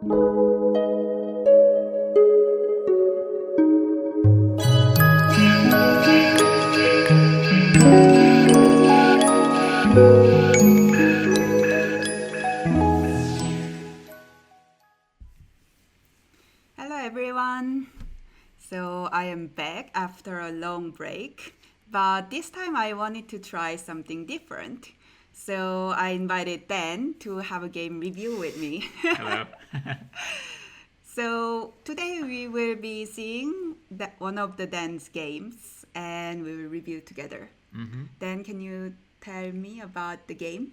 Hello everyone. So I am back after a long break, but this time I wanted to try something different. So I invited Dan to have a game review with me. Hello. So today we will be seeing one of the Dan's games and we will review together. Dan, can you tell me about the game?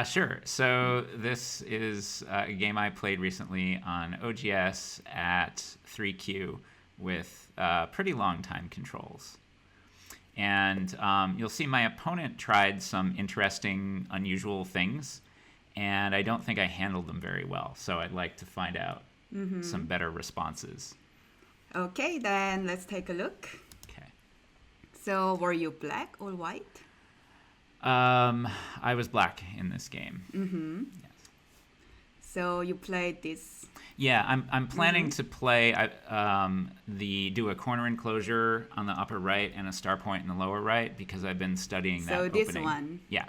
Sure. So this is a game I played recently on OGS at 3Q with pretty long time controls. And you'll see my opponent tried some interesting, unusual things, and I don't think I handled them very well. So I'd like to find out some better responses. Okay, then let's take a look. Okay. So were you black or white? I was black in this game. Yes. So you played this. Yeah, I'm planning to play do a corner enclosure on the upper right and a star point in the lower right because I've been studying that opening. So this one. Yeah.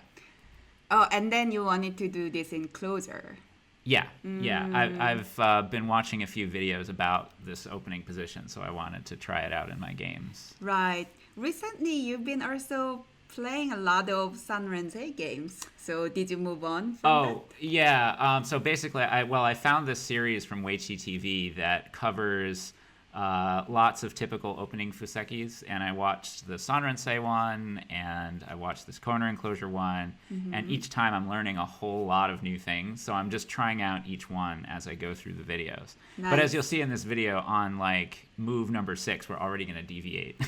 Oh, and then you wanted to do this Enclosure. Yeah, yeah. I've been watching a few videos about this opening position, so I wanted to try it out in my games. Right. Recently, you've been also playing a lot of Sanrensei games. So did you move on from that? Yeah. So basically, I found this series from WeiqiTV that covers lots of typical opening fusekis, and I watched the Sanrensei one, and I watched this corner enclosure one, and each time I'm learning a whole lot of new things. So I'm just trying out each one as I go through the videos. Nice. But as you'll see in this video, on like move number 6, we're already going to deviate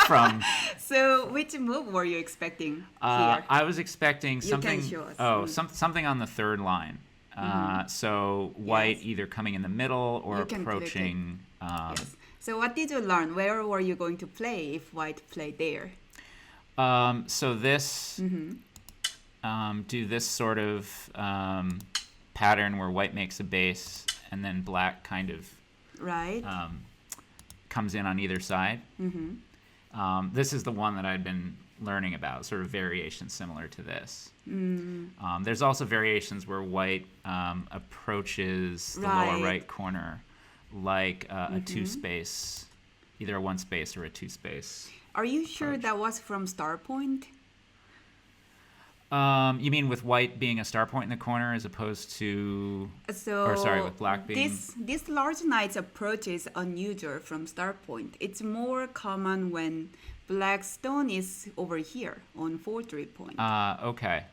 from. So which move were you expecting here? I was expecting something. You can show us. Something on the third line. So white either coming in the middle or approaching. Yes. So what did you learn? Where were you going to play if white played there? So this, do this sort of pattern where white makes a base and then black kind of comes in on either side. This is the one that I'd been learning about, sort of variations similar to this. There's also variations where white approaches the lower right corner like a two-space, either a one-space or a two-space. Are you sure that was from star point? You mean with white being a star point in the corner as opposed to... with black being... This large knight's approach is unusual from star point. It's more common when black stone is over here on 4-3 point. Okay.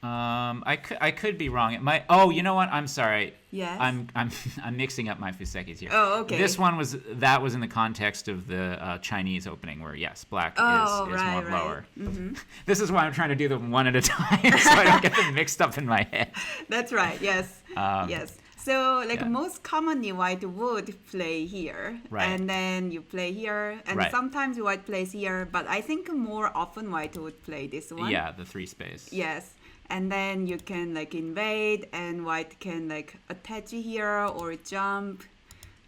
I could be wrong. It might. Oh, you know what? I'm sorry. Yes. I'm mixing up my fusekis here. Oh, okay. This one was in the context of the Chinese opening, where yes, black is more lower. This is why I'm trying to do them one at a time, so I don't get them mixed up in my head. That's right. Yes. Yes. So, most commonly, white would play here, and then you play here, and sometimes white plays here. But I think more often white would play this one. Yeah, the 3-space. Yes. And then you can invade, and white can attach here or jump.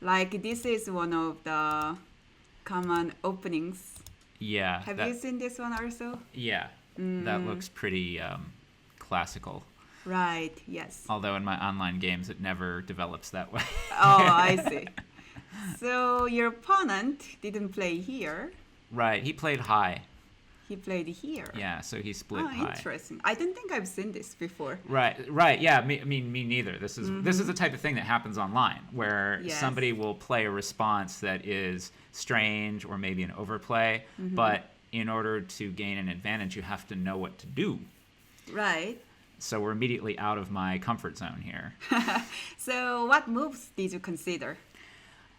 This is one of the common openings. Yeah. Have you seen this one also? Yeah. That looks pretty classical. Right, yes. Although in my online games it never develops that way. Oh, I see. So your opponent didn't play here. Right, he played high. He played here. Yeah, so he split high. Interesting. I don't think I've seen this before. Right. Yeah, me neither. This is the type of thing that happens online where somebody will play a response that is strange or maybe an overplay, but in order to gain an advantage, you have to know what to do. Right. So we're immediately out of my comfort zone here. So what moves did you consider?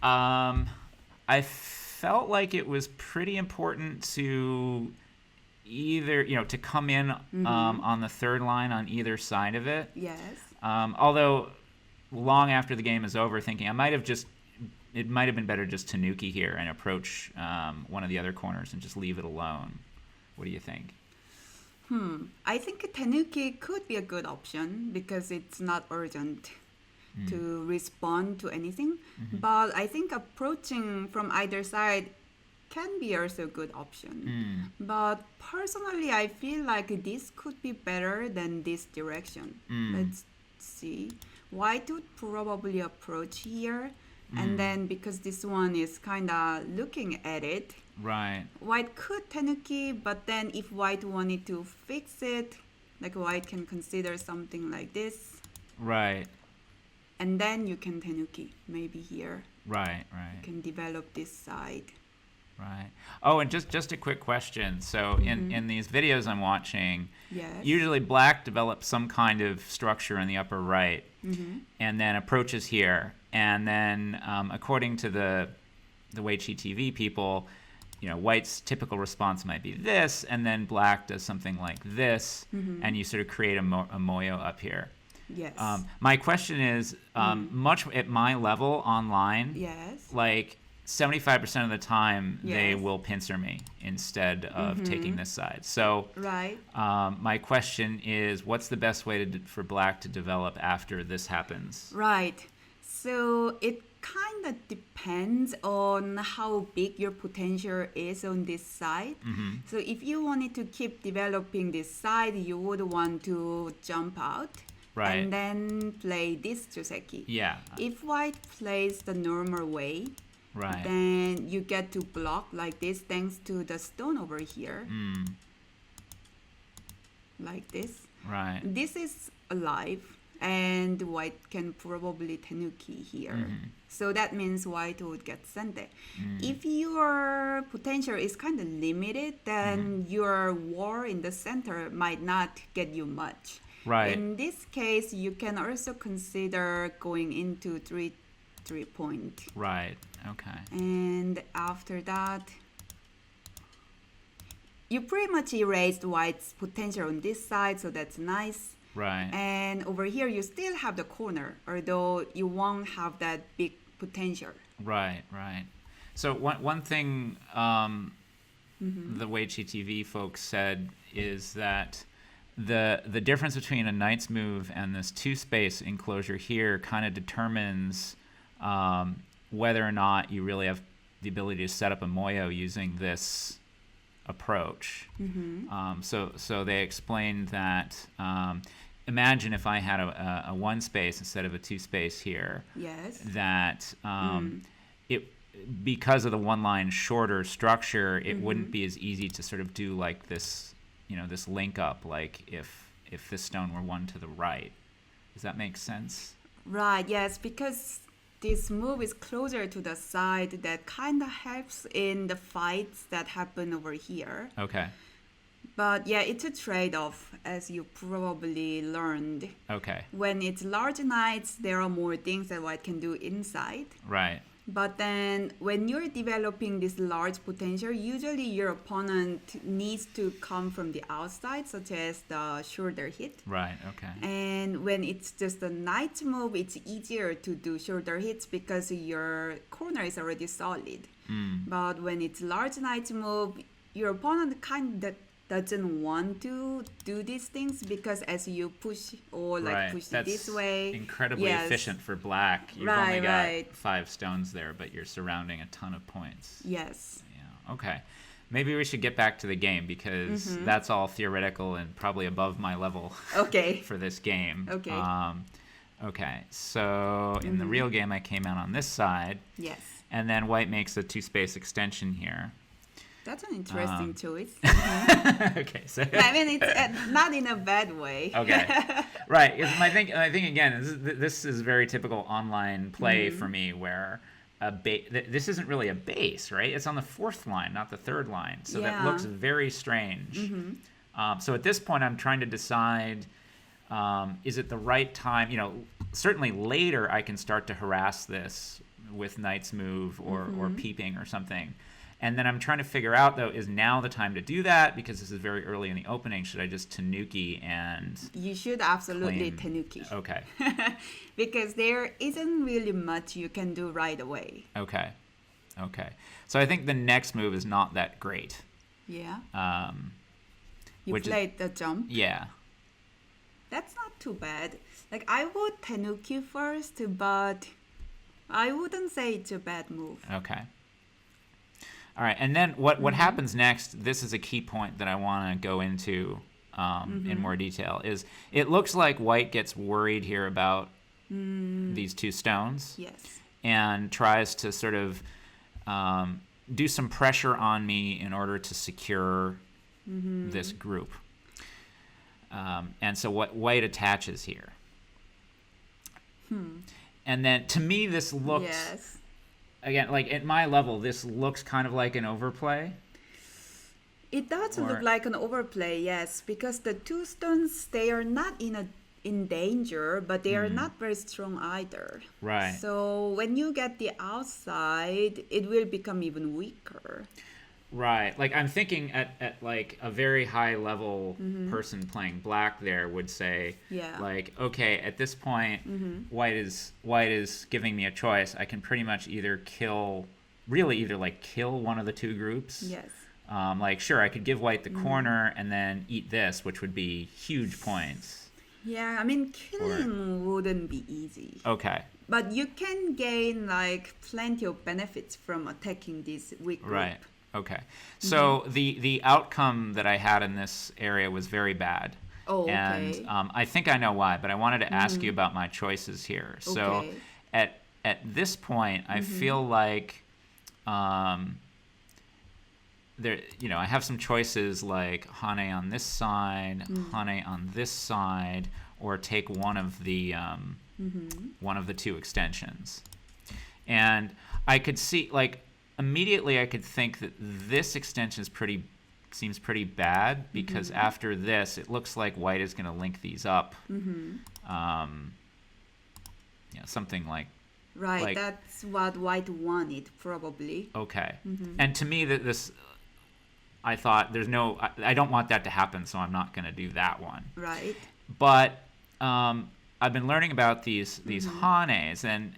I felt like it was pretty important to either, to come in on the third line on either side of it. Yes. Although long after the game is over, thinking it might have been better just to Tanuki here and approach one of the other corners and just leave it alone. What do you think? I think Tanuki could be a good option because it's not urgent to respond to anything. But I think approaching from either side can be also a good option. But personally, I feel like this could be better than this direction. Let's see. White would probably approach here. And then because this one is kind of looking at it, Right. white could Tanuki, but then if white wanted to fix it, like white can consider something like this. Right. And then you can Tanuki, maybe here. Right. You Right. can develop this side. Right. Oh, and just a quick question. So in these videos I'm watching, Yes. usually black develops some kind of structure in the upper right, and then approaches here, and then according to the WeiqiTV people, white's typical response might be this, and then black does something like this, and you sort of create a moyo up here. Yes. My question is, much at my level online, Yes. like 75% of the time they Yes. will pincer me instead of taking this side. So Right. my question is, what's the best way for black to develop after this happens? Right. So it kind of depends on how big your potential is on this side. So if you wanted to keep developing this side, you would want to jump out. Right. And then play this Joseki. Yeah. If white plays the normal way, Right. then you get to block like this thanks to the stone over here. Like this. Right. This is alive, and white can probably Tanuki here. So that means white would get Sente. If your potential is kind of limited, then your war in the center might not get you much. Right. In this case, you can also consider going into three point. Right. Okay. And after that, you pretty much erased white's potential on this side, so that's nice. Right. And over here, you still have the corner, although you won't have that big potential. Right. Right. So one thing the WeiqiTV folks said is that the difference between a knight's move and this 2-space enclosure here kind of determines whether or not you really have the ability to set up a moyo using this approach. So they explained that imagine if I had a 1-space instead of a 2-space here. Yes. That it, because of the one-line shorter structure, it wouldn't be as easy to sort of do like this, this link up, like if this stone were one to the right. Does that make sense? Right, yes, because this move is closer to the side that kind of helps in the fights that happen over here. Okay. But yeah, it's a trade-off, as you probably learned. Okay. When it's large knights, there are more things that white can do inside. Right. But then when you're developing this large potential, usually your opponent needs to come from the outside, such as the shoulder hit. Right. Okay. And when it's just a knight move, it's easier to do shoulder hits because your corner is already solid. But when it's large knight move, your opponent kind of doesn't want to do these things because as you push or like push That's this way, incredibly efficient for black. You've only got 5 stones there, but you're surrounding a ton of points. Yes. Yeah. Okay. Maybe we should get back to the game because that's all theoretical and probably above my level. Okay. For this game. Okay. Okay. So in the real game, I came out on this side. Yes. And then white makes a 2-space extension here. That's an interesting choice. Okay, so I mean, it's not in a bad way. Okay, right. I think again, this is very typical online play for me, where this isn't really a base, right? It's on the 4th line, not the 3rd line, so that looks very strange. So at this point, I'm trying to decide: is it the right time? Certainly later I can start to harass this with knight's move or peeping or something. And then I'm trying to figure out, though, is now the time to do that? Because this is very early in the opening. Should I just Tanuki and... You should absolutely claim... Tanuki. Okay. Because there isn't really much you can do right away. Okay. So I think the next move is not that great. Yeah. You which played the jump. Yeah. That's not too bad. Like, I would Tanuki first, but I wouldn't say it's a bad move. Okay. All right, and then what happens next, this is a key point that I want to go into in more detail, is it looks like white gets worried here about these two stones. Yes. And tries to sort of do some pressure on me in order to secure this group. And so what white attaches here. And then to me this looks... Yes. Again, like at my level, this looks kind of like an overplay. It does look like an overplay, yes, because the two stones, they are not in danger, but they are not very strong either. Right. So when you get the outside, it will become even weaker. Right. Like I'm thinking at like a very high level person playing black there would say, like, okay, at this point, white is giving me a choice. I can pretty much either kill one of the two groups. Yes. Like, sure, I could give white the corner and then eat this, which would be huge points. Yeah, I mean, killing wouldn't be easy. Okay. But you can gain like plenty of benefits from attacking this weak group. Right. Okay. So the outcome that I had in this area was very bad. Oh, okay. And I think I know why, but I wanted to ask you about my choices here. So at this point, I feel like there, I have some choices like Hane on this side, Hane on this side, or take one of the two extensions. And I could see, like, immediately I could think that this extension seems pretty bad because after this, it looks like white is going to link these up. Something like... Right, that's what white wanted, probably. Okay. And to me, this... I thought I don't want that to happen, so I'm not going to do that one. Right. But I've been learning about these Hanes, and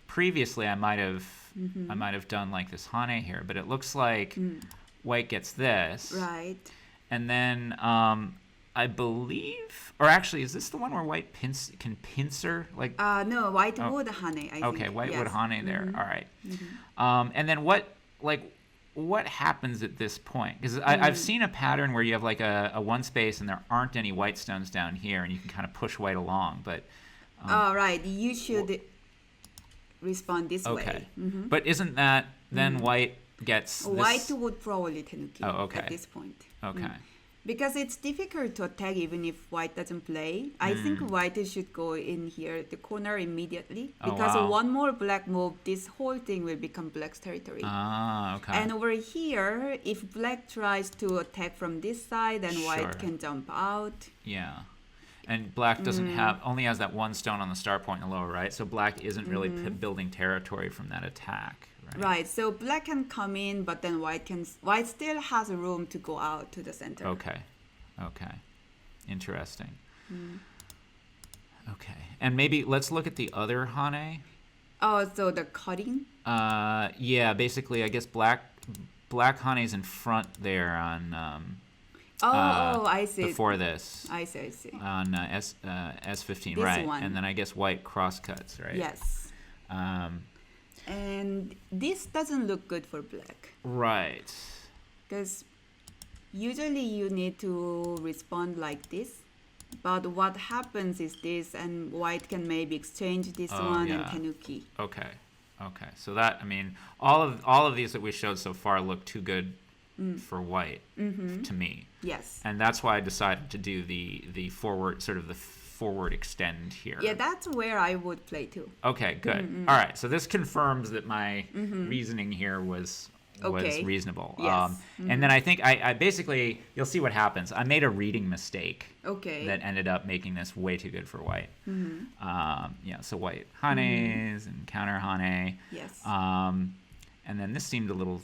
previously I might have done like this Hane here, but it looks like white gets this. Right. And then I believe, or actually, is this the one where white can pincer? Like no, white would Hane, I think. Okay, white would Hane there. All right. And then what happens at this point? Because I've seen a pattern where you have like a one space and there aren't any white stones down here, and you can kind of push white along. But right, you should respond this way. Okay, but isn't that then white gets? White would probably Tanuki at this point. Okay. Because it's difficult to attack even if white doesn't play. I think white should go in here, the corner immediately. Because one more black move, this whole thing will become black's territory. Ah, okay. And over here, if black tries to attack from this side, then white can jump out. Yeah. And black doesn't only has that one stone on the start point in the lower right, so black isn't really building territory from that attack. Right, so black can come in, but then white still has a room to go out to the center. Okay, interesting. Okay, and maybe let's look at the other Hane. Oh, so the cutting? Yeah, basically, I guess black Hane's in front there on. I see. Before this. I see. On S15, this right? one. And then I guess white cross cuts, right? Yes. And this doesn't look good for black. Right. Because usually you need to respond like this. But what happens is this, and white can maybe exchange this one and Tanuki. Okay. So that, I mean, all of these that we showed so far look too good for white to me. Yes. And that's why I decided to do the forward, sort of the forward extend here. Yeah, that's where I would play too. Okay, good. All right, so this confirms that my reasoning here was reasonable. Yes. And then I think I basically, you'll see what happens. I made a reading mistake that ended up making this way too good for white. So white Hanes and counter Hane. Yes. And then this seemed a little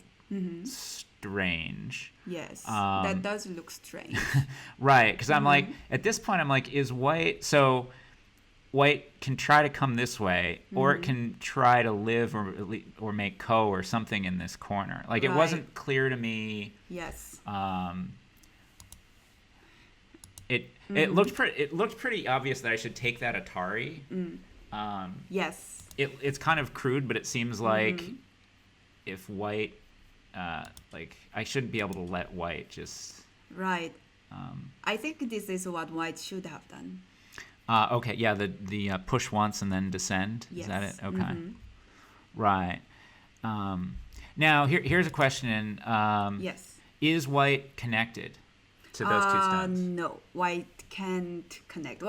strange. Yes, that does look strange. Right, because I'm like, at this point, I'm like, is white... So white can try to come this way, or it can try to live or make ko or something in this corner. Like, it wasn't clear to me... Yes. It looked pretty obvious that I should take that Atari. Yes. It's kind of crude, but it seems like if white, like I shouldn't be able to let white just. Right. I think this is what white should have done. Okay, yeah, the push once and then descend. Yes. Is that it? Okay. Right. Now here's a question. Yes. Is white connected to those two stones? No, white can't connect.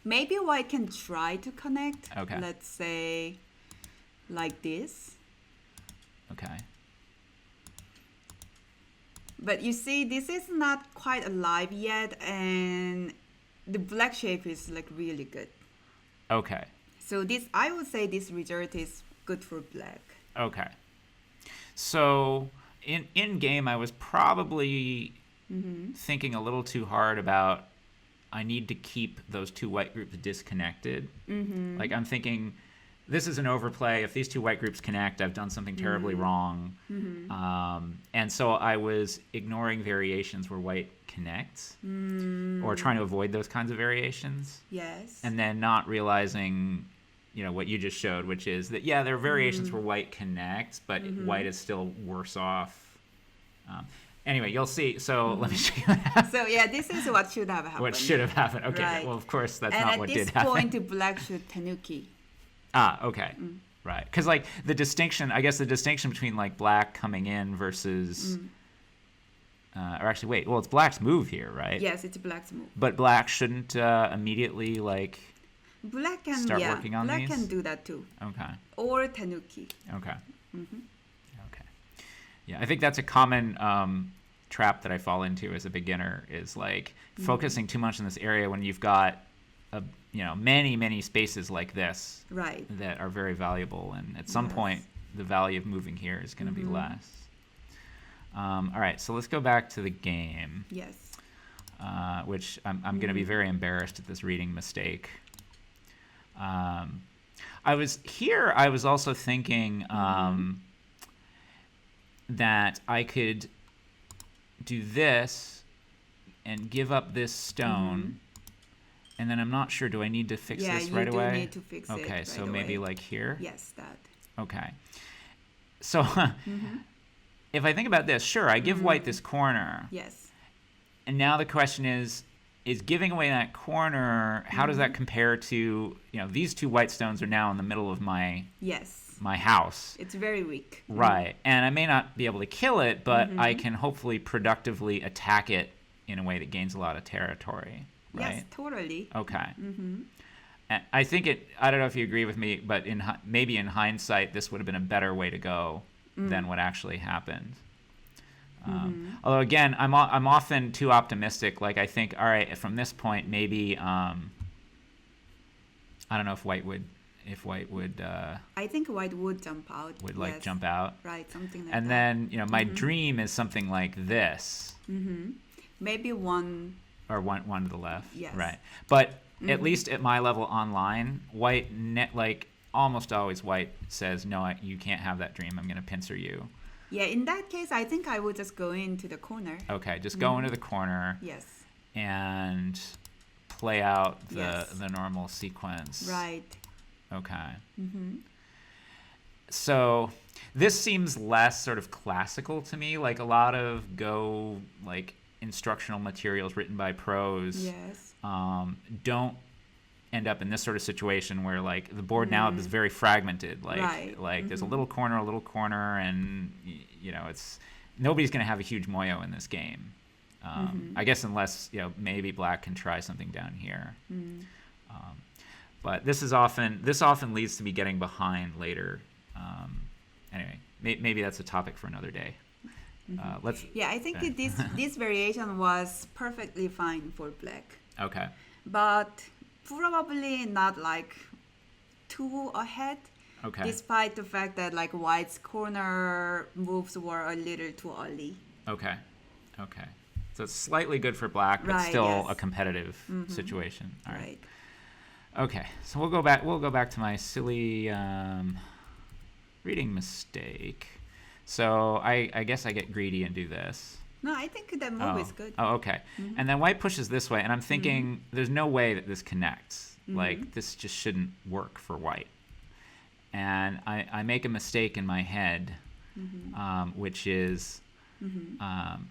Maybe white can try to connect. Okay. Let's say like this. Okay. But you see, this is not quite alive yet, and the black shape is like really good. Okay. So I would say this result is good for black. Okay. So in game, I was probably thinking a little too hard about. I need to keep those two white groups disconnected. Like I'm thinking, this is an overplay. If these two white groups connect, I've done something terribly wrong. And so I was ignoring variations where white connects, or trying to avoid those kinds of variations. Yes. And then not realizing, what you just showed, which is that, yeah, there are variations where white connects, but white is still worse off. Anyway, you'll see. So let me show you. So yeah, this is what should have happened. What should have happened. Okay. Right. Well, of course, that's not what did happen. And at this point, black should tanuki. Okay. Right. Because the distinction between like black coming in versus, or actually, wait. Well, it's black's move here, right? Yes, it's black's move. But black shouldn't immediately Black can start working on black these? can do that too. Okay. Or tanuki. Okay. Okay. Yeah, I think that's a common trap that I fall into as a beginner is like focusing too much in this area when you've got many spaces like this that are very valuable, and at some point the value of moving here is going to be less. All right, so let's go back to the game. Yes. Which I'm going to be very embarrassed at this reading mistake. I was also thinking that I could do this and give up this stone, and then I'm not sure, do I need to fix this right away? Yeah, you do need to fix it Okay, so maybe like here? Yes, that. Okay. So if I think about this, sure, I give white this corner. Yes. And now the question is giving away that corner, how does that compare to, these two white stones are now in the middle of my house. It's very weak. Right. And I may not be able to kill it, but I can hopefully productively attack it in a way that gains a lot of territory. Right? Yes, totally. Okay. And I think I don't know if you agree with me, but maybe in hindsight, this would have been a better way to go than what actually happened. Although again, I'm often too optimistic. Like I think, all right, from this point, maybe I don't know if white would. I think white would jump out. Would jump out. Right, something like and that. And then my dream is something like this. Maybe one. Or one to the left. Yes. Right. But at least at my level online, white almost always white says no, you can't have that dream. I'm going to pincer you. Yeah, in that case, I think I would just go into the corner. Okay, just go into the corner. Yes. And play out the normal sequence. Right. Okay. So this seems less sort of classical to me. Like a lot of Go instructional materials written by pros don't end up in this sort of situation where the board now is very fragmented. There's a little corner, and it's nobody's going to have a huge moyo in this game. I guess unless maybe black can try something down here. But this often leads to me getting behind later. Anyway, maybe that's a topic for another day. I think this variation was perfectly fine for black. Okay. But probably not too ahead. Okay. Despite the fact that white's corner moves were a little too early. Okay. So it's slightly good for black, but still a competitive situation. All right. Okay. So we'll go back to my silly reading mistake. So I guess I get greedy and do this. No, I think that move is good. Oh, okay. And then white pushes this way, and I'm thinking there's no way that this connects. Like, this just shouldn't work for white. And I make a mistake in my head, which is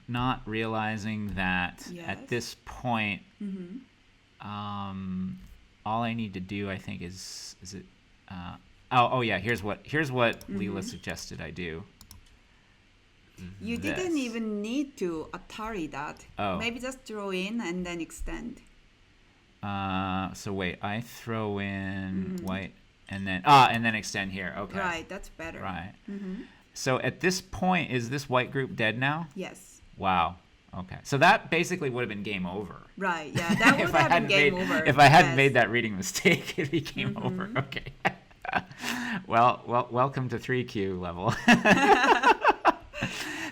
not realizing that at this point, all I need to do, I think, is it? Yeah. Here's what Leela suggested I do. You didn't even need to Atari that. Oh. Maybe just throw in and then extend. So wait, I throw in white and then extend here. Okay. Right, that's better. Right. So at this point, is this white group dead now? Yes. Wow. Okay. So that basically would have been game over. Right. Yeah, that would have been game over. If I hadn't made that reading mistake, it'd be game over. Okay. well, welcome to 3Q level.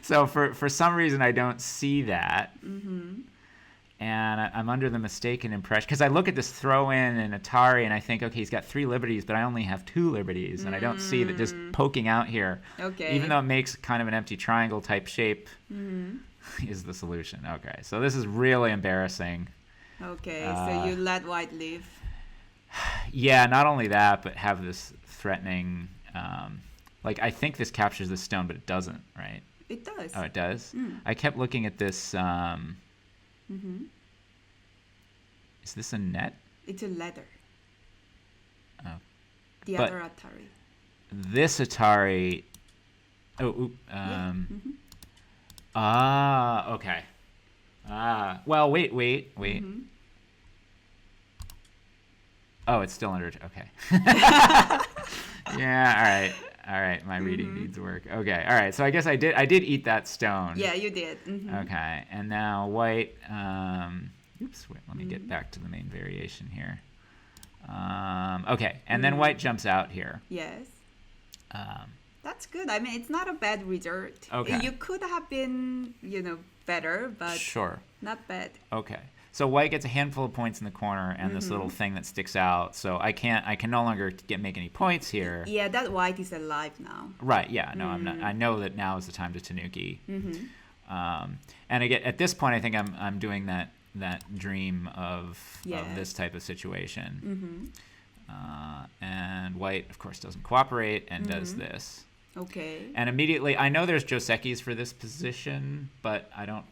So for some reason I don't see that, and I'm under the mistaken impression because I look at this throw in and Atari and I think, okay, he's got 3 liberties, but I only have 2 liberties, and I don't see that just poking out here, even though it makes kind of an empty triangle type shape, is the solution. Okay, so this is really embarrassing. Okay, so you let white leave. Yeah, not only that, but have this threatening. Like, I think this captures the stone, but it doesn't, right? It does. Oh, it does? I kept looking at this. Is this a net? It's a ladder. Oh. The other Atari. This Atari. Okay. Well, wait. Oh, it's still under. Okay. Yeah. All right. My reading needs work. Okay. All right. So I guess I did eat that stone. Yeah, you did. Okay. And now white. Oops. Wait. Let me get back to the main variation here. Okay. And then white jumps out here. Yes. That's good. I mean, it's not a bad result. Okay. You could have been, better, but sure. Not bad. Okay. So white gets a handful of points in the corner and this little thing that sticks out. So I can no longer make any points here. Yeah, that white is alive now. Right. Yeah. No, I'm not. I know that now is the time to tanuki. And again, at this point, I think I'm doing that dream of this type of situation. And white, of course, doesn't cooperate and does this. Okay. And immediately, I know there's Josekis for this position, but I don't.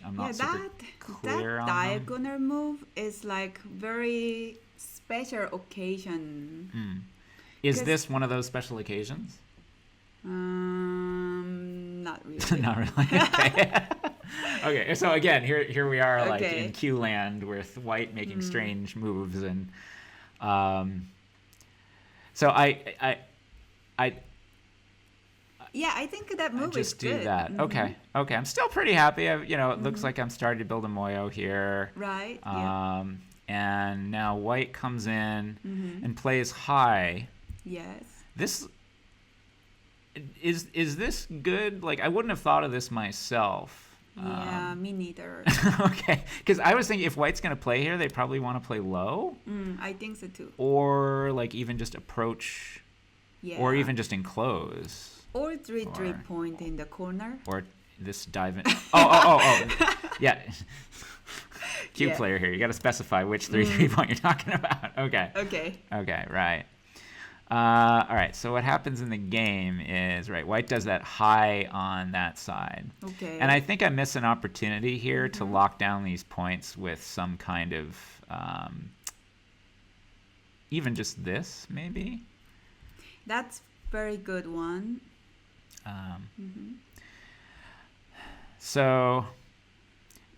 I'm not super clear on that diagonal move is very special occasion. Is this one of those special occasions? Not really. Not really. Okay. Okay. So again, here we are, in Q land with white making strange moves, and so I yeah, I think that move is good. Just do that. Okay. I'm still pretty happy. It looks like I'm starting to build a moyo here. Right. And now white comes in and plays high. Yes. This is this good? I wouldn't have thought of this myself. Yeah, me neither. Okay, because I was thinking if white's going to play here, they probably want to play low. I think so too. Or even just approach. Yeah. Or even just enclose. Or 3 point in the corner. Or this dive in. Oh. Yeah. Cue player here. You got to specify which 3 point you're talking about. Okay. Okay, right. All right, so what happens in the game is, white does that high on that side. Okay. And I think I miss an opportunity here to lock down these points with some kind of, even just this, maybe? That's very good one. So.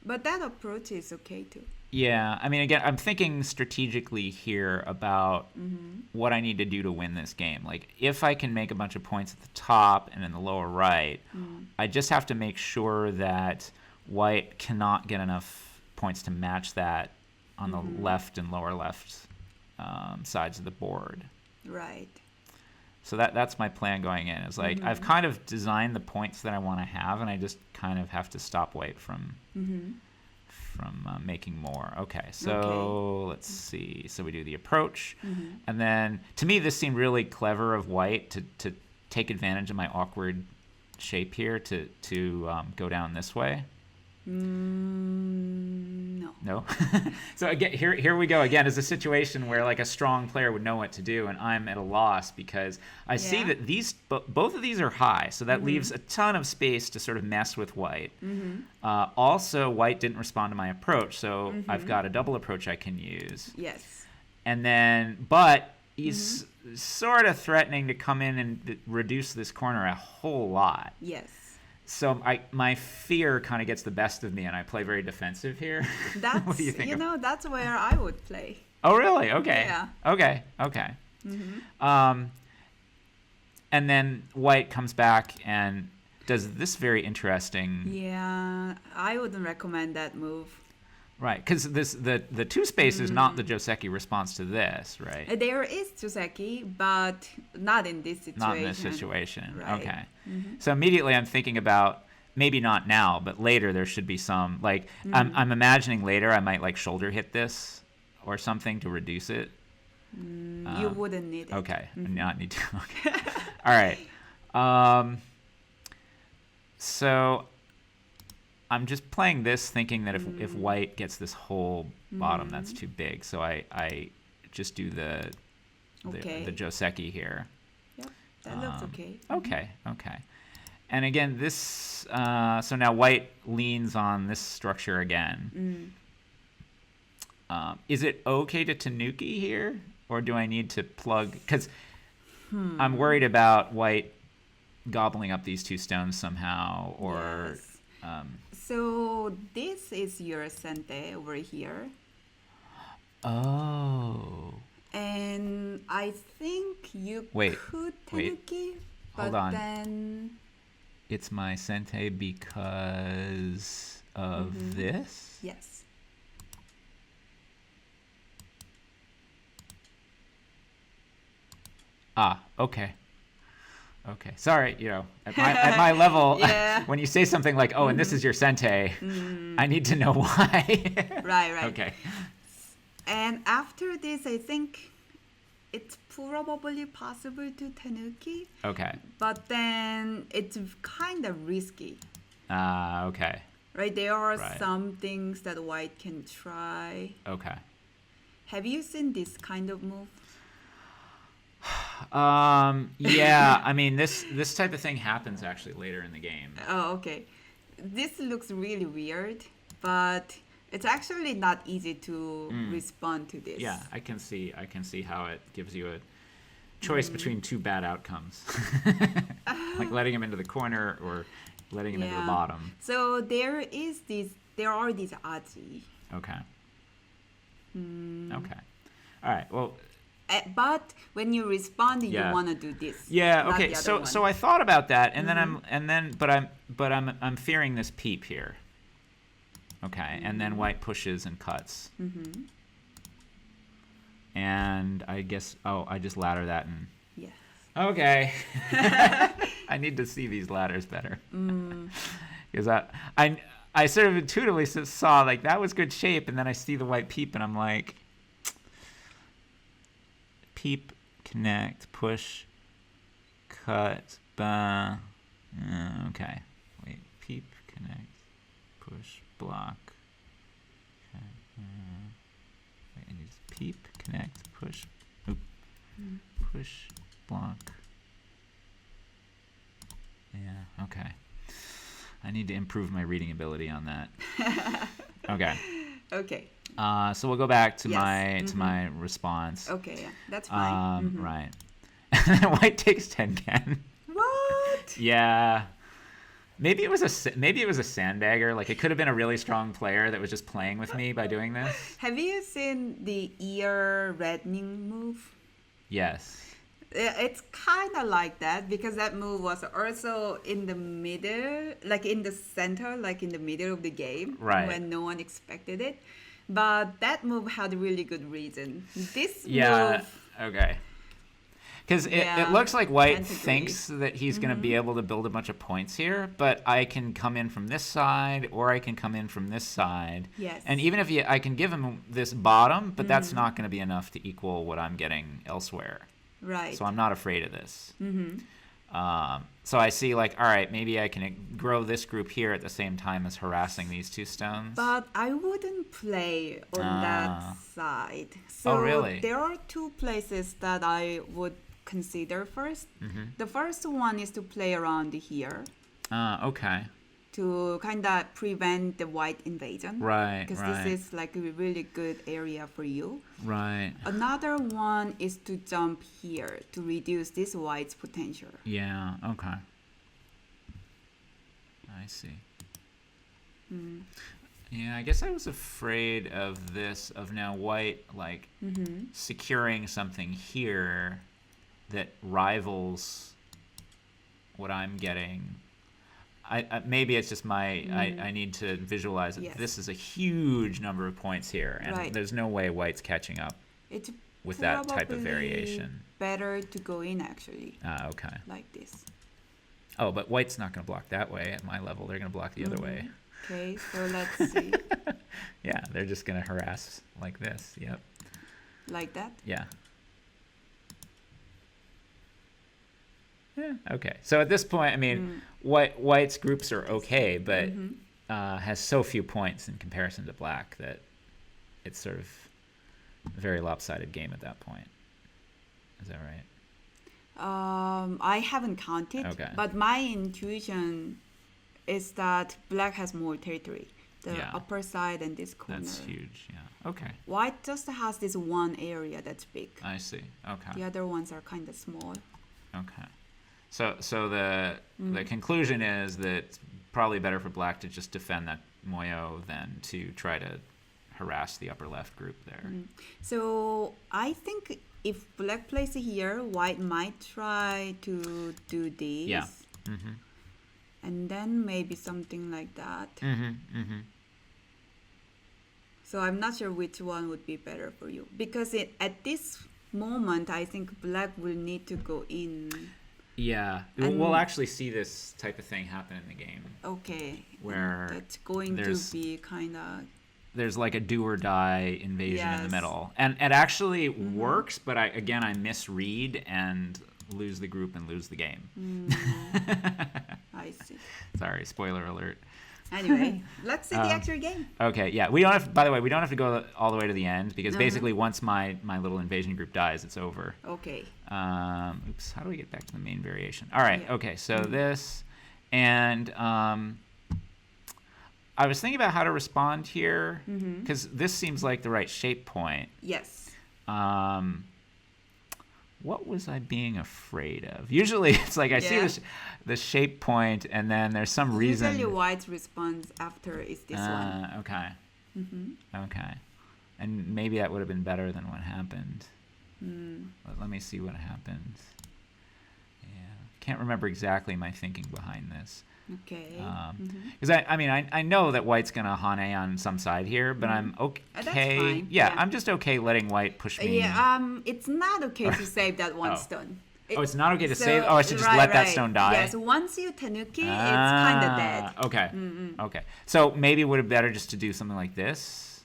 But that approach is okay too. Yeah, I mean, again, I'm thinking strategically here about what I need to do to win this game. If I can make a bunch of points at the top and in the lower right, I just have to make sure that white cannot get enough points to match that on the left and lower left sides of the board. Right. So that's my plan going in. Is I've kind of designed the points that I want to have, and I just kind of have to stop white from making more. Okay, so let's see. So we do the approach, and then to me this seemed really clever of white to take advantage of my awkward shape here to go down this way? No. No. So again, here we go. Again, is a situation where like a strong player would know what to do, and I'm at a loss because I see that both of these are high, so that leaves a ton of space to sort of mess with white. Also, white didn't respond to my approach, so I've got a double approach I can use. Yes. And then, but he's sort of threatening to come in and reduce this corner a whole lot. Yes. So my fear kind of gets the best of me, and I play very defensive here. That's, what do you think? That's where I would play. Oh, really? Okay. Yeah. Okay. And then white comes back and does this very interesting. Yeah, I wouldn't recommend that move. Right, because the two space is not the Joseki response to this, right? There is Joseki, but not in this situation. Not in this situation. Right. Okay. So immediately I'm thinking about maybe not now, but later there should be some like I'm imagining later I might like shoulder hit this or something to reduce it. You wouldn't need it. Okay, not need to. Okay. All right. So I'm just playing this thinking that if white gets this whole bottom, that's too big. So I just do the Joseki here. Yep, that looks okay. Okay. And again, this, so now white leans on this structure again. Is it okay to Tanuki here? Or do I need to plug? Because I'm worried about white gobbling up these two stones somehow. Or Yes. So this is your Sente over here. Oh. And I think you could Tanuki, but Hold on. then... It's my Sente because of this? Yes. Ah, okay. Okay. Sorry, at my level, Yeah. when you say something like, oh, and this is your Sente, I need to know why. Right. Okay. And after this, I think it's probably possible to Tanuki, Okay. but then it's kind of risky. Okay. Right? There are Right. some things that white can try. Okay. Have you seen this kind of move? Yeah, I mean, this type of thing happens actually later in the game. Oh, okay. This looks really weird, but it's actually not easy to respond to this. Yeah, I can see how it gives you a choice between two bad outcomes. Like letting him into the corner or letting him into the bottom. So there are these aji. Okay. Okay. All right. Well, But when you respond, you want to do this. yeah. not Okay. the other So one. so I thought about that, and then I'm fearing this peep here. Okay, and then white pushes and cuts. And I guess I just ladder that and. Yes. Okay. I need to see these ladders better. Because I sort of intuitively saw like that was good shape, and then I see the white peep, and I'm like. Peep, connect, push, cut, okay. Wait, peep, connect, push, block. Okay. Wait, I need peep, connect, push, push, block. Yeah, okay. I need to improve my reading ability on that. Okay. Okay. So we'll go back to Yes. my response. Okay, yeah, that's fine. Right. White takes 10 again. What? Yeah. Maybe it was a sandbagger. Like it could have been a really strong player that was just playing with me by doing this. Have you seen the ear reddening move? Yes. It's kind of like that because that move was also in the middle, like in the center, like in the middle of the game, Right. when no one expected it. But that move had a really good reason. This Yeah. move, Okay. Because it Yeah, looks like white tend to agree. thinks that he's going to be able to build a bunch of points here, but I can come in from this side or I can come in from this side. Yes. And even if I can give him this bottom, but that's not going to be enough to equal what I'm getting elsewhere. right? So I'm not afraid of this. So I see like, all right, maybe I can grow this group here at the same time as harassing these two stones. But I wouldn't play on that side. So Oh, really? there are two places that I would consider first. The first one is to play around here Okay. to kind of prevent the white invasion. Right, Because right. this is like a really good area for you. Right. Another one is to jump here to reduce this white's potential. Yeah, okay. I see. Yeah, I guess I was afraid of this, of now white, like, securing something here that rivals what I'm getting. Maybe it's just I need to visualize that Yes. this is a huge number of points here, and Right. there's no way white's catching up It's with that type of probably variation. better to go in actually, Okay. like this. Oh, but white's not going to block that way at my level. They're going to block the other way. Okay, so let's see. Yeah, they're just going to harass like this. Yep. Like that? Yeah. Yeah, okay. So at this point, I mean, white's groups are okay, but has so few points in comparison to black that it's sort of a very lopsided game at that point. Is that right? I haven't counted, Okay. but my intuition is that black has more territory. The Yeah. upper side and this corner. That's huge. Yeah. Okay. White just has this one area that's big. I see. Okay. The other ones are kind of small. Okay. So the conclusion is that it's probably better for black to just defend that moyo than to try to harass the upper left group there. So I think if black plays here, white might try to do this. Yeah. Mm-hmm. And then maybe something like that. Mm-hmm. Mm-hmm. So I'm not sure which one would be better for you. Because at this moment, I think black will need to go in. Yeah. And- We'll actually see this type of thing happen in the game. Okay. Where that's going to there's- be kind of... There's like a do or die invasion in the Yes. middle. And it actually works, but I misread and lose the group and lose the game. I see. Sorry, spoiler alert. Anyway, let's see the actual game. Okay, yeah. We don't have. By the way, we don't have to go all the way to the end because basically once my little invasion group dies, it's over. Okay. Oops. How do we get back to the main variation? All right. Yeah. Okay. So this, and I was thinking about how to respond here because this seems like the right shape point. Yes. What was I being afraid of? Usually, it's like I see Yeah. the shape point, and then there's some reason. Usually white's response after is this one. Okay. Okay. And maybe that would have been better than what happened. But let me see what happened. Yeah. Can't remember exactly my thinking behind this. Okay. Because I know that white's gonna hane on some side here, but I'm okay. That's fine. Yeah, Yeah. I'm just okay letting white push me. Yeah, it's not okay to save that one Oh. stone. It's not okay to So- save. Oh, I should just right, let that right. stone die. Yes, once you tanuki, it's kind of dead. Okay. Okay. So maybe it would have better just to do something like this,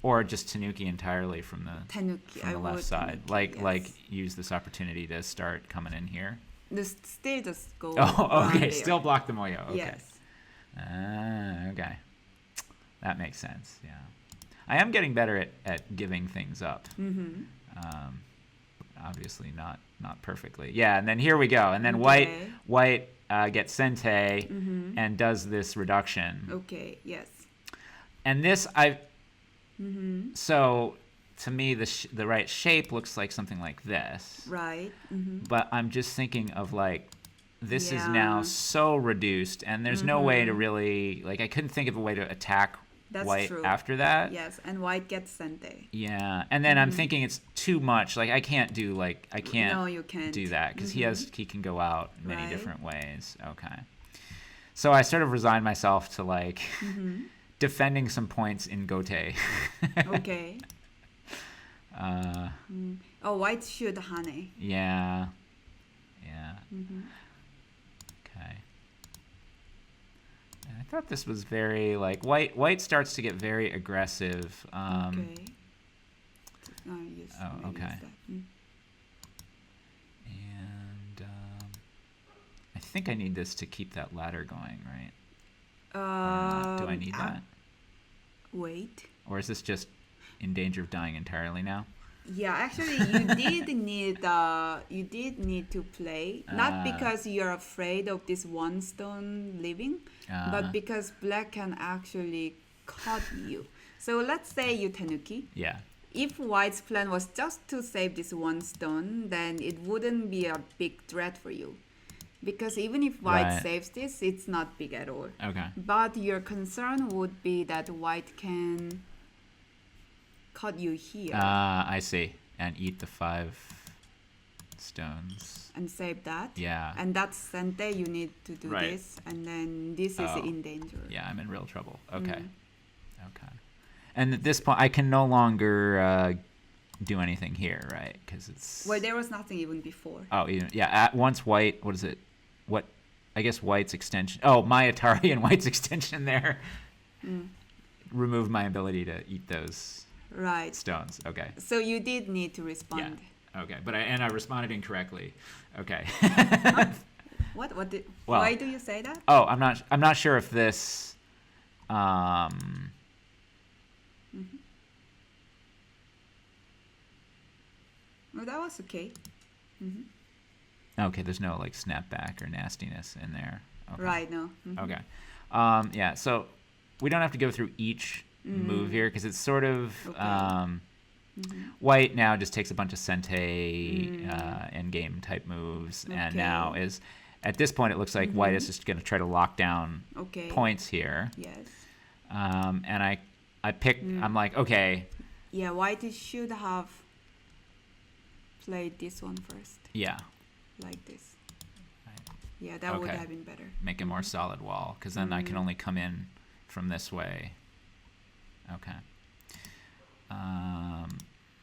or just tanuki entirely from the Tanuki, from I the left would side. tanuki, Like yes. use this opportunity to start coming in here. Still just go. Oh, around okay. there. Still block the moyo. Okay. Yes. Okay. That makes sense. Yeah. I am getting better at giving things up. Obviously not perfectly. Yeah, and then here we go. And then Okay. white gets sente and does this reduction. Okay. Yes. And this so to me the right shape looks like something like this. Right. But I'm just thinking of like this is Yeah. now so reduced and there's no way to really like I couldn't think of a way to attack That's white true. after that. Yes, and white gets sente. Yeah, and then I'm thinking it's too much. Like I can't No, you can't. do that because he can go out many Right. different ways. Okay, so I sort of resigned myself to like defending some points in Gote. Okay. Oh, white should hane. Yeah. Okay. I thought this was very like white starts to get very aggressive. Okay. Yes, Oh, maybe okay. it's that. And think I need this to keep that ladder going, right? Or not? Do I need that? Wait. Or is this just in danger of dying entirely now? Yeah, actually, you did need to play, not because you're afraid of this one stone leaving, but because black can actually cut you. So let's say you Tanuki. Yeah. If white's plan was just to save this one stone, then it wouldn't be a big threat for you. Because even if white saves this, it's not big at all. Okay. But your concern would be that white can cut you here. I see. And eat the 5 stones. And save that. Yeah. And that's Sente, you need to do this. And then this is in danger. Yeah, I'm in real trouble. Okay. Okay. And at this point, I can no longer do anything here, right? Because it's... Well, there was nothing even before. Oh, even, yeah. At once white, what is it? What? I guess white's extension. Oh, my Atari and white's extension there. Removed my ability to eat those stones. Okay. So you did need to respond. Yeah. Okay. But I responded incorrectly. Okay. What? Why do you say that? Oh, I'm not sure if this Well, that was okay. Okay, there's no like snapback or nastiness in there. Okay. Right, no. Okay. Yeah, so we don't have to go through each move here because it's sort of white now just takes a bunch of Sente end game type moves, and now is at this point it looks like white is just going to try to lock down points here. Yes. And I picked. I'm like, okay. Yeah, white should have played this one first. Yeah. Like this. Yeah, that would have been better. Make a more solid wall, because then I can only come in from this way. Okay.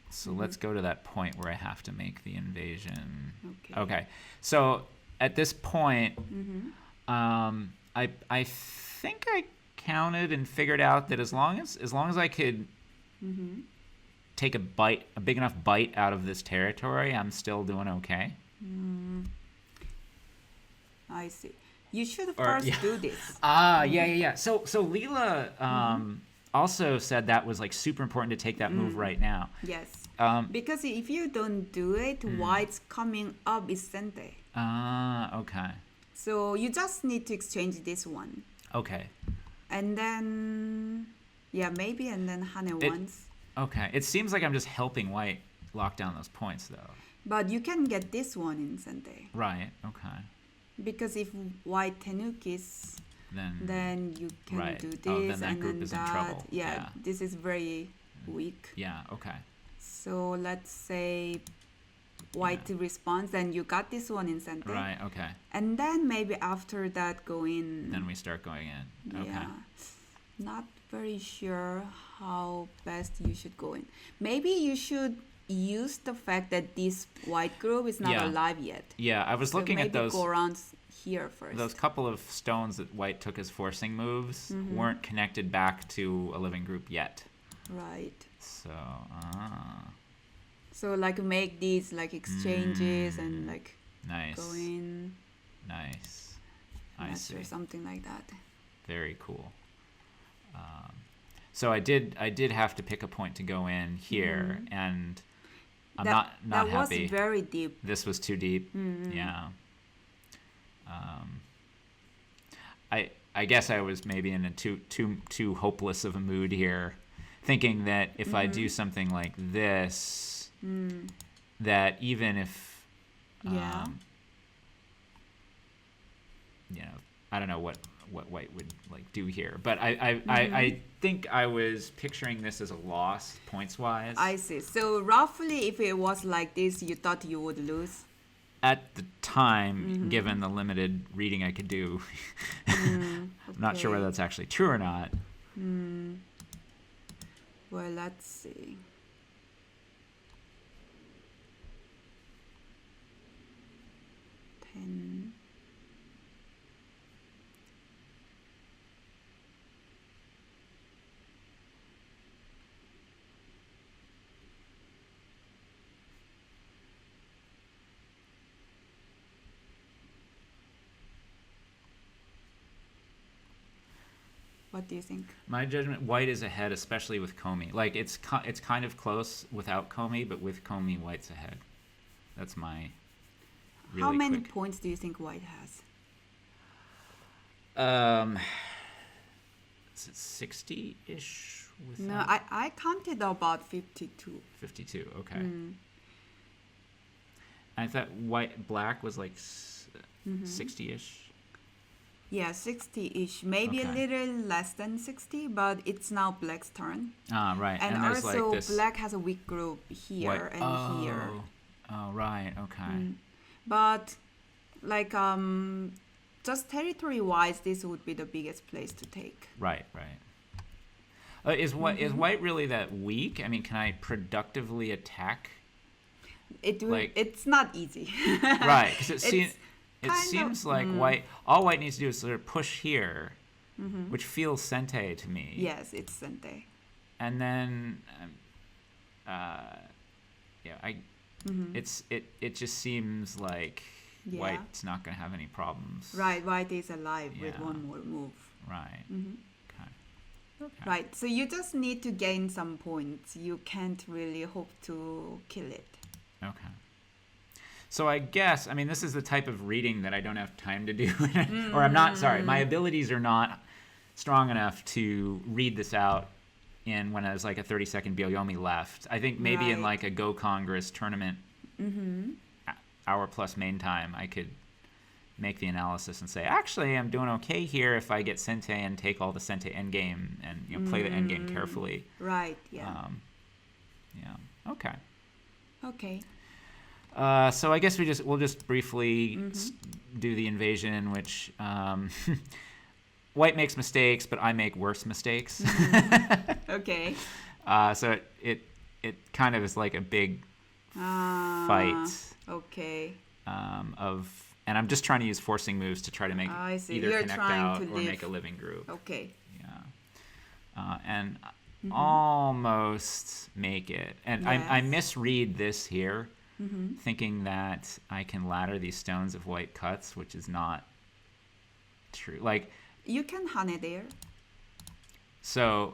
So let's go to that point where I have to make the invasion. Okay. So at this point, I think I counted and figured out that as long as I could take a big enough bite out of this territory, I'm still doing okay. I see. You should first do this. Yeah. So Leela also said that was like super important to take that move right now. Yes. Because if you don't do it, white's coming up is Sente. Okay. So you just need to exchange this one. Okay. And then, maybe, and then Hane once. Okay. It seems like I'm just helping white lock down those points, though. But you can get this one in Sente. Right. Okay. Because if white Tenukis, then you can do this, then that group is in trouble. Yeah, this is very weak. Yeah. Okay. So let's say white responds, and you got this one in Sente. Right. Okay. And then maybe after that go in. Then we start going in. Okay. Yeah. Not very sure how best you should go in. Maybe you should use the fact that this white group is not alive yet. Yeah, I was looking at those. Maybe go around here first. Those couple of stones that white took as forcing moves weren't connected back to a living group yet. Right. So, So like make these like exchanges and like go in. Nice. I see. Or something like that. Very cool. So I did have to pick a point to go in here, and I'm not happy. That was very deep. This was too deep. Yeah. I guess I was maybe in a too hopeless of a mood here, thinking that if I do something like this, that even if I don't know what white would like do here, but I think I was picturing this as a loss points wise. I see. So roughly, if it was like this, you thought you would lose. At the time, given the limited reading I could do, I'm not sure whether that's actually true or not. Well, let's see. Ten. What do you think? My judgment, white is ahead, especially with Comey. Like it's kind of close without Comey, but with Comey, white's ahead. That's my really How many quick. points do you think white has? Is it 60-ish? No, I counted about 52. 52. Okay. I thought black was like 60-ish. Yeah, 60-ish. Maybe a Okay. little less than 60, but it's now black's turn. Ah, right. And there's also like this black has a weak group here white. and here. Oh, right. Okay. But like just territory-wise, this would be the biggest place to take. Right. Is white really that weak? I mean, can I productively attack? It's not easy. Right, because it kind seems of, like white. All white needs to do is sort of push here, which feels Sente to me. Yes, it's Sente. And then, it just seems like white's not going to have any problems. Right, white is alive with Yeah. one more move. Right. Okay. Right, so you just need to gain some points. You can't really hope to kill it. Okay. So I guess, I mean, this is the type of reading that I don't have time to do. Or I'm not, sorry, my abilities are not strong enough to read this out when there's like a 30-second Byoyomi left. I think maybe in like a Go Congress tournament, hour plus main time, I could make the analysis and say, actually, I'm doing okay here if I get Sente and take all the Sente endgame and play the endgame carefully. Right, yeah. Okay. Okay. So I guess we'll just briefly do the invasion, which white makes mistakes, but I make worse mistakes. Okay. So it kind of is like a big fight. Okay. And I'm just trying to use forcing moves to try to make either You're connect trying out to or live. make a living group. Okay. Yeah. And almost make it. And I misread this here, thinking that I can ladder these stones of white cuts, which is not true. Like, you can hane there. so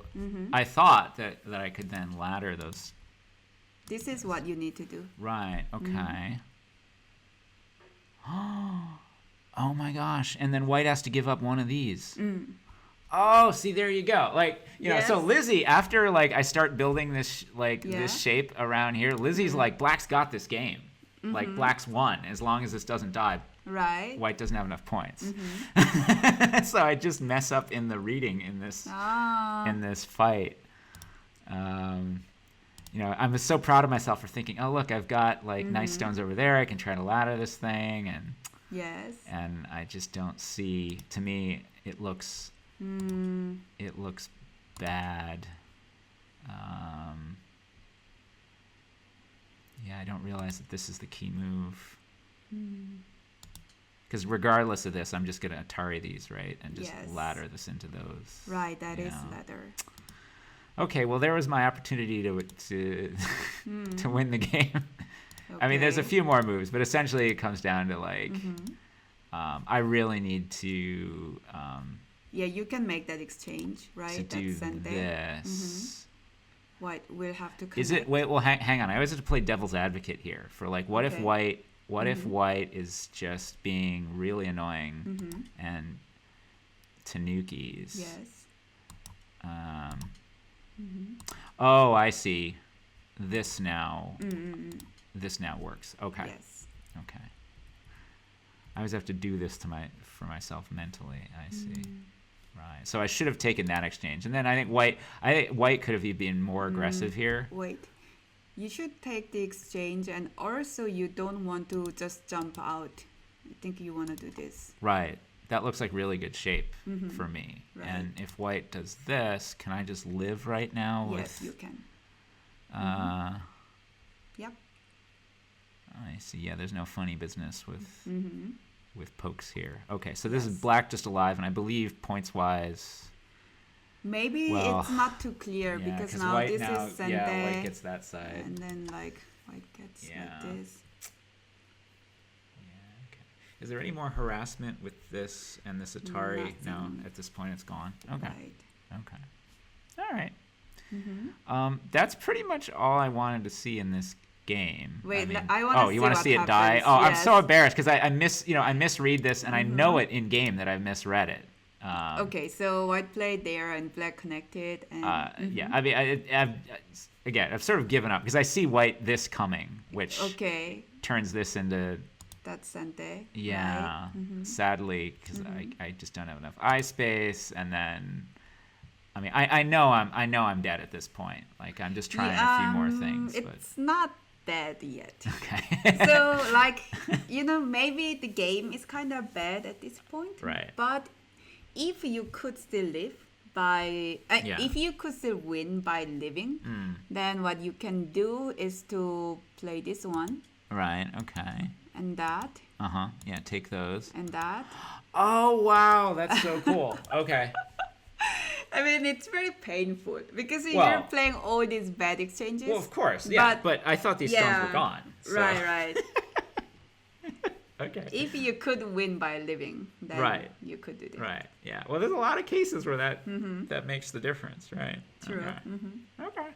I thought that I could then ladder those. This is what you need to do. Right. Okay. Oh my gosh. And then white has to give up one of these. Oh, see, there you go. Like, you know, so Lizzie, after like I start building this this shape around here, Lizzie's like, black's got this game. Like, black's won as long as this doesn't die. Right. White doesn't have enough points. So I just mess up in the reading in this fight. You know, I'm so proud of myself for thinking, oh, look, I've got like nice stones over there. I can try to ladder this thing. And I just don't see, to me, it looks bad. Yeah, I don't realize that this is the key move. Because regardless of this, I'm just going to Atari these, right? And just ladder this into those. Right, that is ladder. Okay, well, there was my opportunity to win the game. Okay. I mean, there's a few more moves, but essentially it comes down to like, I really need to. Yeah, you can make that exchange, right? To do this. White will have to connect. Is it? Wait, well, hang on. I always have to play devil's advocate here for like, what if white? What if white is just being really annoying and tanukis? Yes. Oh, I see. This now works. Okay. Yes. Okay. I always have to do this for myself mentally. I see. Right. So I should have taken that exchange, and then I think white could have been more aggressive here. Wait. You should take the exchange, and also you don't want to just jump out. I think you want to do this. Right. That looks like really good shape for me. Right. And if white does this, can I just live right now? Yes, you can. Yep. I see. Yeah, there's no funny business with pokes here. Okay, so this is black just alive, and I believe points-wise... Maybe it's not too clear because now this is Sente. Yeah, white gets that side. And then like white gets like this. Yeah, okay. Is there any more harassment with this and this Atari? No, at this point it's gone. Okay. Right. Okay. All right. That's pretty much all I wanted to see in this game. Wait, I mean, I want to see you want to what see it die? happens. Oh, I'm Yes. so embarrassed because I misread this and I know it in game that I misread it. Okay, so white played there and black connected. And, Yeah, I mean, I've sort of given up because I see white this coming, which okay, turns this into that's Sente. yeah. Right? Sadly, because I just don't have enough eye space, and then I mean, I know I'm dead at this point. Like I'm just trying a few more things. It's not dead yet. Okay. So like maybe the game is kind of bad at this point. Right. But if you could still live by if you could still win by living, then what you can do is to play this one Right. Okay. and that Yeah. Take those. and that. Oh wow, that's so cool. Okay. I mean, it's very painful because Well- you're playing all these bad exchanges. Well, of course. Yeah. But I thought these stones yeah, were gone. So. Right. Okay. If you could win by living, then Right. you could do this. Right. Yeah. Well, there's a lot of cases where that makes the difference, right? True. Okay. Okay.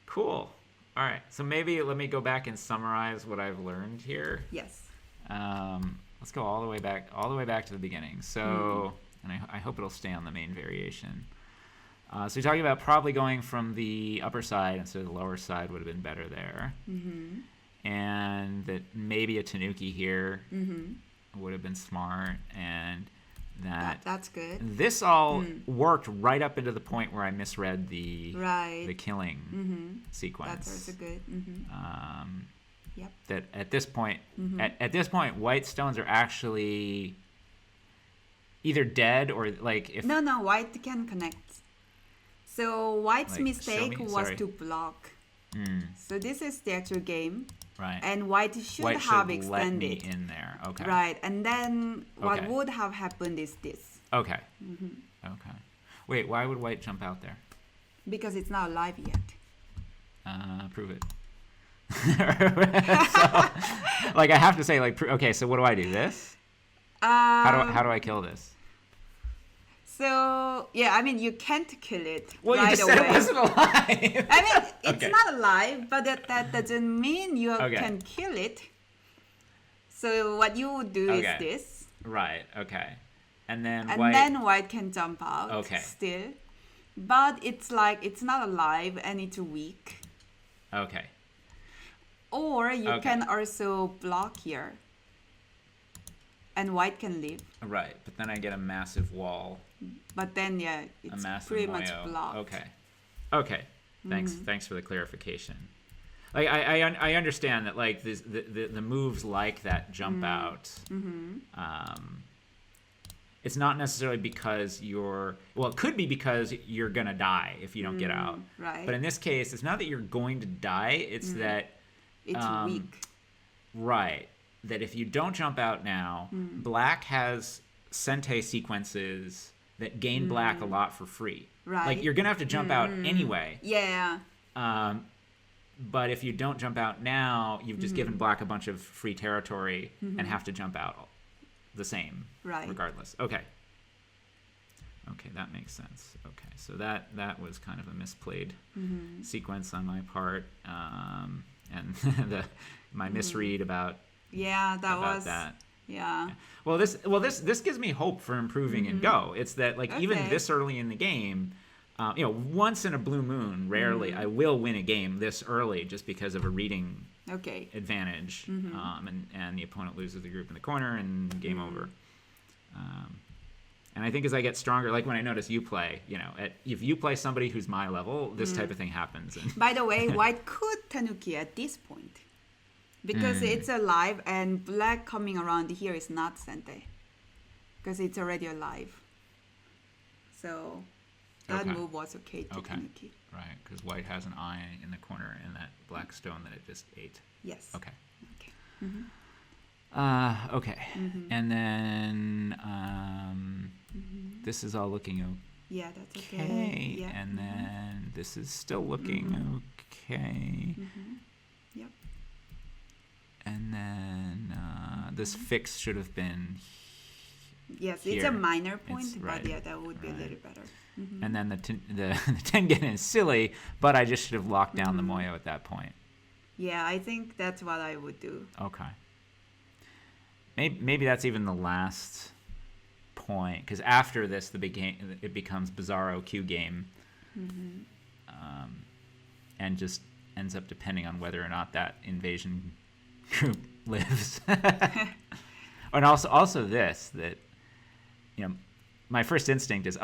Cool. All right. So maybe let me go back and summarize what I've learned here. Yes. Let's go all the way back to the beginning. So, and I hope it'll stay on the main variation. So you're talking about probably going from the upper side instead of the lower side would have been better there. And that maybe a Tanuki here would have been smart, and That's good. this all worked right up into the point where I misread the killing sequence. That's also good. Yep. That at this point, at this point, white stones are actually either dead or like if No, white can connect. So white's Like, show mistake me? was Sorry. to block. So this is the actual game, right, and white should white have should let me extended. in there. Okay. Right, and then what Okay. would have happened is this, Okay. Okay. Wait, why would white jump out there? because it's not alive yet. Prove it. So, like I have to say, like, okay. So what do I do? This? How do I kill this? So yeah, I mean you can't kill it Well, right you just away. said it wasn't alive. I mean it's Okay. not alive, but that doesn't mean you Okay. can kill it. So what you would do Okay. is this, Right. Okay. And then and white. then white can jump out. Okay. Still, but it's like it's not alive and it's weak. Okay. Or you Okay. can also block here, and white can leave. Right. But then I get a massive wall. But then yeah, A it's massive pretty much moyo. blocked. Okay. Okay. Thanks for the clarification. Like I understand that like the moves like that jump out. It's not necessarily because it could be because you're gonna die if you don't get out. Right. But in this case, it's not that you're going to die. It's that It's weak. right, that if you don't jump out now, black has Sente sequences that gain black a lot for free. Right. Like you're gonna have to jump out anyway. Yeah. But if you don't jump out now, you've just given black a bunch of free territory and have to jump out the same, Right. regardless. Okay. Okay, that makes sense. Okay, so that was kind of a misplayed sequence on my part, and my misread about Yeah, that was. that. Yeah. Well, this gives me hope for improving in Go. It's that like even Okay. this early in the game, once in a blue moon, rarely I will win a game this early just because of a reading Okay. advantage, and the opponent loses the group in the corner and game over. And I think as I get stronger, like when I notice you play, if you play somebody who's my level, this type of thing happens. And By the way, white could Tanuki at this point because it's alive, and black coming around here is not Sente because it's already alive. So that Okay. move was okay to Okay. Tanuki. right, because white has an eye in the corner in that black stone that it just ate. Yes. Okay. Okay. Okay. And then this is all looking Yeah, that's okay. okay. Yeah. And then this is still looking okay. Yep. And then this fix should have been Yes, here. it's a minor point, It's- but right, yeah, that would be a right. little better. And then the Tengen is silly, but I just should have locked down the Moyo at that point. Yeah, I think that's what I would do. Okay. Maybe that's even the last point, because after this, it becomes Bizarro Q game, and just ends up depending on whether or not that invasion group lives. And also this, that, my first instinct is,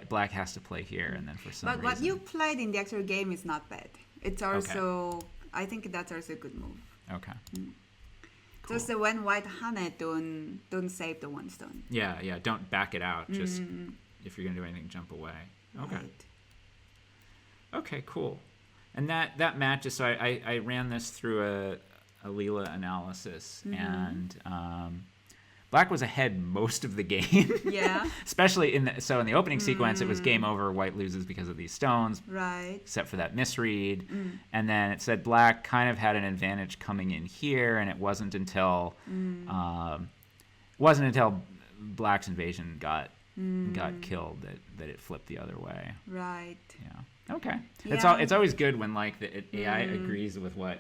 black has to play here, and then for some But reason. what you played in the actual game is not bad. It's also, I think that's also a good move. Okay. Cool. Just when white Hane don't save the one stone. Yeah, don't back it out. Just if you're gonna do anything, jump away. Okay. Right. Okay, cool. And that match is, so I ran this through a Leela analysis, and black was ahead most of the game. Yeah. Especially in the opening sequence, it was game over. White loses because of these stones, Right. except for that misread. And then it said black kind of had an advantage coming in here, and it wasn't until black's invasion got killed that it flipped the other way. Right. Yeah. Okay. Yeah. It's always good when like the AI agrees with what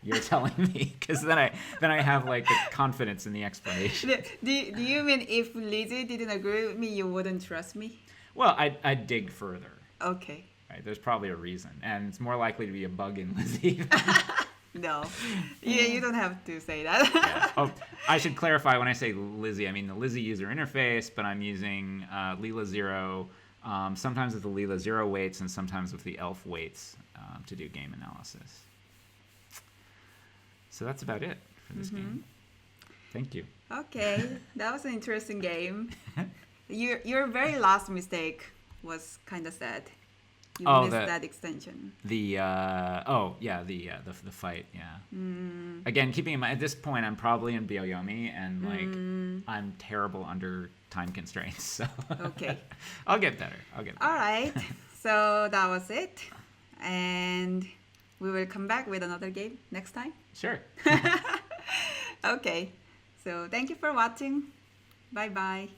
you're telling me, because then I have like the confidence in the explanation. Do you mean if Lizzie didn't agree with me, you wouldn't trust me? Well, I'd dig further. Okay. Right? There's probably a reason, and it's more likely to be a bug in Lizzie. No. Yeah, you don't have to say that. Yeah. Oh, I should clarify, when I say Lizzie, I mean the Lizzie user interface, but I'm using Leela 0, sometimes with the Leela 0 weights and sometimes with the elf weights to do game analysis. So that's about it for this game. Thank you. Okay, that was an interesting game. Your very last mistake was kind of sad. You missed that extension. The fight, yeah. Again, keeping in mind, at this point, I'm probably in Byoyomi, and like I'm terrible under time constraints. So Okay. I'll get better. All right. So that was it, and we will come back with another game next time. Sure. Okay. So thank you for watching. Bye bye.